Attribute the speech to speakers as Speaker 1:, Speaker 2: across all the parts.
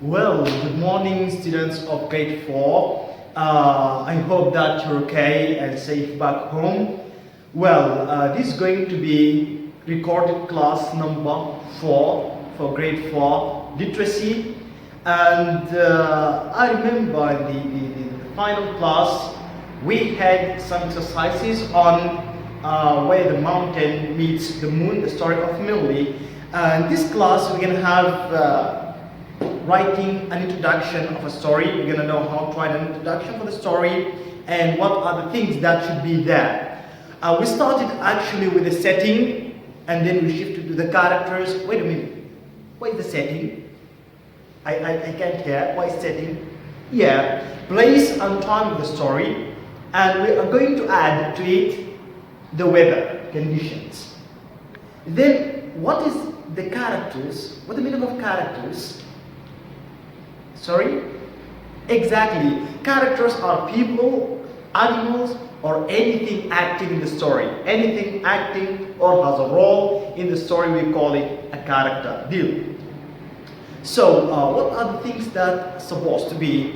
Speaker 1: Well, good morning, students of grade 4. I hope that you're okay and safe back home. Well, this is going to be recorded class number 4 for grade 4 literacy. And I remember the final class, we had some exercises on where the mountain meets the moon, the story of Millie. And this class, we're going to have writing an introduction of a story. We're going to know how to write an introduction for the story and what are the things that should be there. We started actually with the setting and then we shifted to the characters. Wait a minute, what is the setting? I can't hear. What is setting? Yeah, place and time of the story, and we are going to add to it the weather conditions. Then what is the characters? What is the meaning of characters? Sorry? Exactly. Characters are people, animals, or anything acting in the story. Anything acting or has a role in the story, we call it a character. Deal. So, what are the things that are supposed to be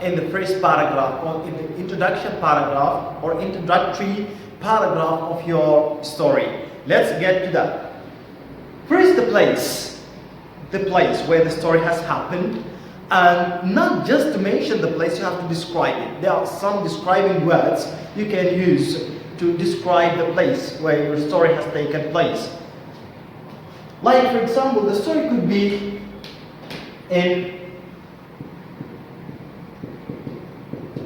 Speaker 1: in the first paragraph, or in the introduction paragraph, or introductory paragraph of your story? Let's get to that. First, the place where the story has happened, and not just to mention the place, you have to describe it. There are some describing words you can use to describe the place where your story has taken place. Like, for example, the story could be in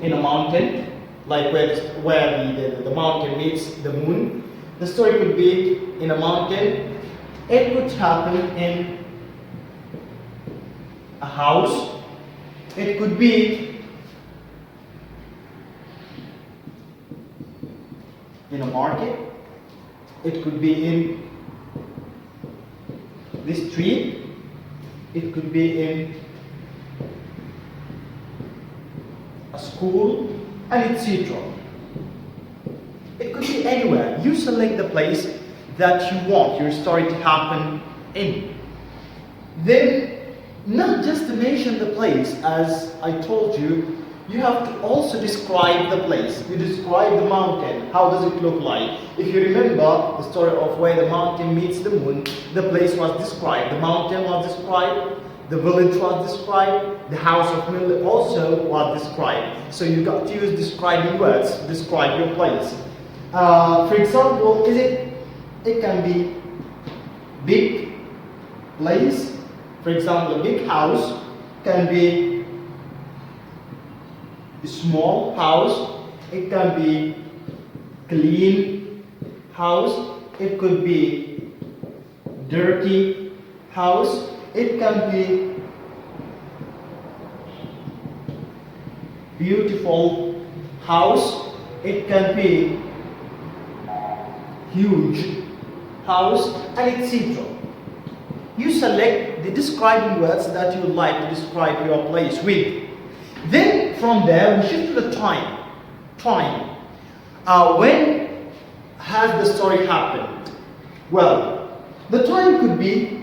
Speaker 1: a mountain, like where the mountain meets the moon. The story could be in a mountain. It could happen in a house. It could be in a market. It could be in the street. It could be in a school, and etc. It could be anywhere. You select the place that you want your story to happen in. Then, not just to mention the place, as I told you, you have to also describe the place. You describe the mountain. How does it look like? If you remember the story of where the mountain meets the moon, the place was described. The mountain was described. The village was described. The house of Millie also was described. So you got to use describing words to describe your place. For example, it can be big place. For example, a big house can be a small house. It can be clean house. It could be dirty house. It can be beautiful house. It can be huge house, and etc. You select the describing words that you would like to describe your place with. Then from there, we shift to the time. When has the story happened? Well, the time could be,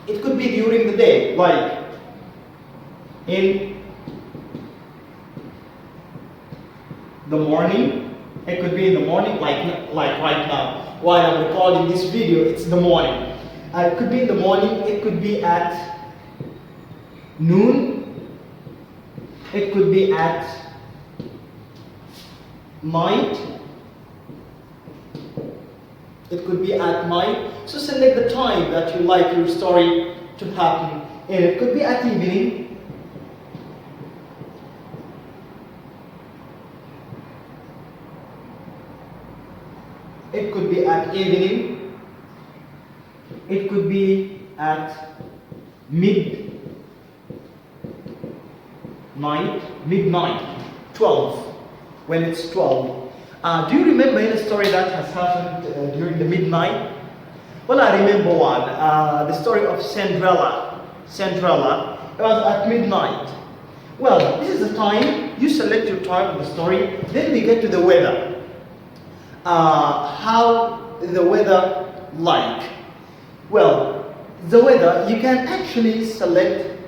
Speaker 1: it could be during the day, like in the morning. It could be in the morning, like right now. While I'm recording this video, it's the morning. It could be in the morning, it could be at noon, it could be at night, it could be at night. So select the time that you like your story to happen in. It could be at evening, it could be at evening, it could be at midnight, 12, when it's 12. Do you remember any story that has happened during the midnight? Well, I remember one, the story of Cinderella. It was at midnight. Well, this is the time, you select your time of the story, then we get to the weather. How the weather like? Well, the weather, you can actually select,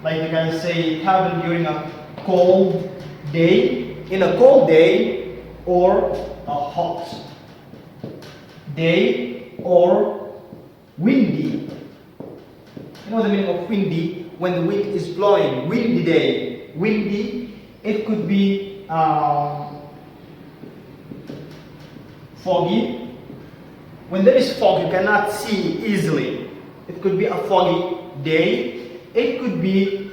Speaker 1: like you can say it happened during a cold day, in a cold day, or a hot day, or windy. You know the meaning of windy? When the wind is blowing, windy day. Windy, it could be foggy. When there is fog, you cannot see easily. It could be a foggy day. It could be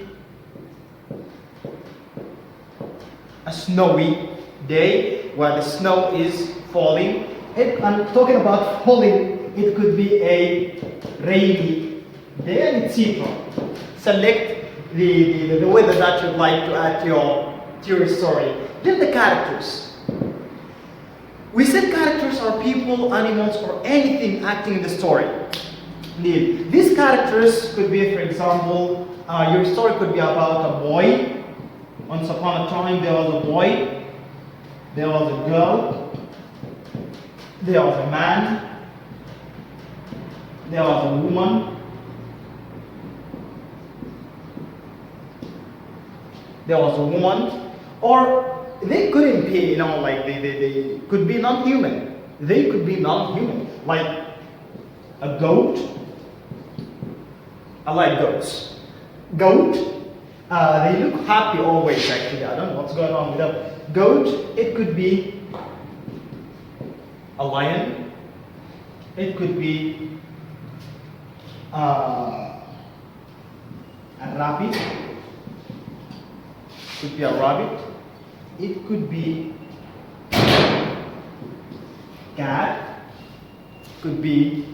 Speaker 1: a snowy day where the snow is falling. I'm talking about falling. It could be a rainy day, and etc. Select the weather that you'd like to add to your story. Then the characters. We said characters are people, animals, or anything acting in the story. These characters could be, for example, your story could be about a boy. Once upon a time there was a boy, there was a girl, there was a man, there was a woman, there was a woman, or they couldn't be, like they could be non-human. They could be non-human, like a goat. I like goats. Goat, they look happy always actually. I don't know what's going on with them. Goat, it could be a lion. It could be a rabbit. It could be a rabbit. It could be cat. Could be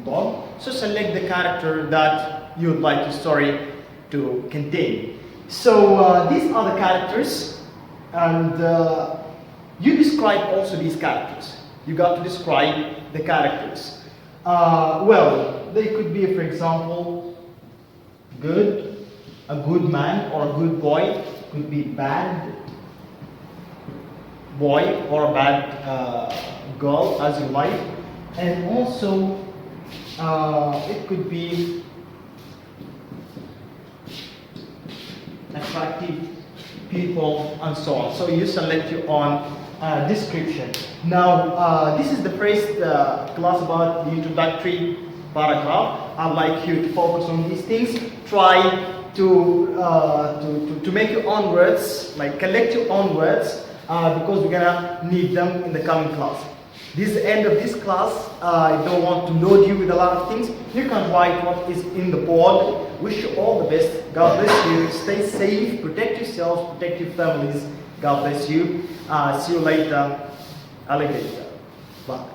Speaker 1: dog. So select the character that you would like your story to contain. So these are the characters, and you describe also these characters. You got to describe the characters. Well, they could be, for example, good, a good man or a good boy. Could be bad boy or a bad girl, as you like. And also it could be attractive people and so on. So you select your own description. Now this is the first class about the introductory paragraph. I'd like you to focus on these things. Try to make your own words, like collect your own words, because we're gonna need them in the coming class. This is the end of this class. I don't want to load you with a lot of things. You can write what is in the board. Wish you all the best. God bless you. Stay safe. Protect yourselves. Protect your families. God bless you. See you later. Alligator. Bye.